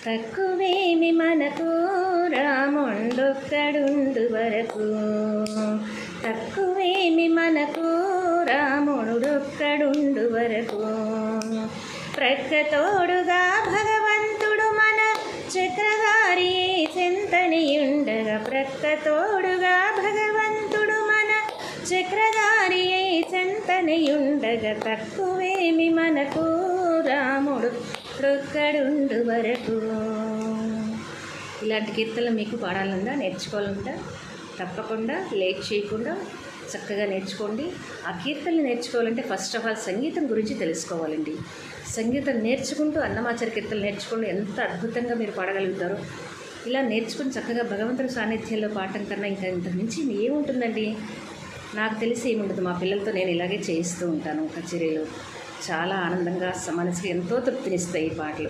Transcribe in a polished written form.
తక్కువేమి మనకు రాముండొక్కడుండు వరకు, తక్కువేమి మనకు రాముడొక్కడుండు వరకు. ప్రక్కతోడుగా భగవంతుడు మన చక్రధారి చెంతనియుండగా, ప్రక్కతోడుగా భగవంతుడు మన చక్రధారి చెంతనియుండగా, తక్కువేమి మనకు రాముడు ఒక్కడుండు వరకు. ఇలాంటి కీర్తనలు మీకు పాడాలందా, నేర్చుకోవాలందా? తప్పకుండా లేట్ చేయకుండా చక్కగా నేర్చుకోండి. ఆ కీర్తనలు నేర్చుకోవాలంటే ఫస్ట్ ఆఫ్ ఆల్ సంగీతం గురించి తెలుసుకోవాలండి. సంగీతం నేర్చుకుంటూ అన్నమాచార్య కీర్తనలు నేర్చుకుంటూ ఎంత అద్భుతంగా మీరు పాడగలుగుతారో. ఇలా నేర్చుకుని చక్కగా భగవంతుడి సాన్నిధ్యంలో పాడటం కన్నా ఇంకా ఇంత మించి ఏముంటుందండి? నాకు తెలిసి ఏముండదు. మా పిల్లలతో నేను ఇలాగే చేయిస్తూ ఉంటాను కచేరీలు. చాలా ఆనందంగా మనసుకి ఎంతో తృప్తినిస్తాయి ఈ పాటలు.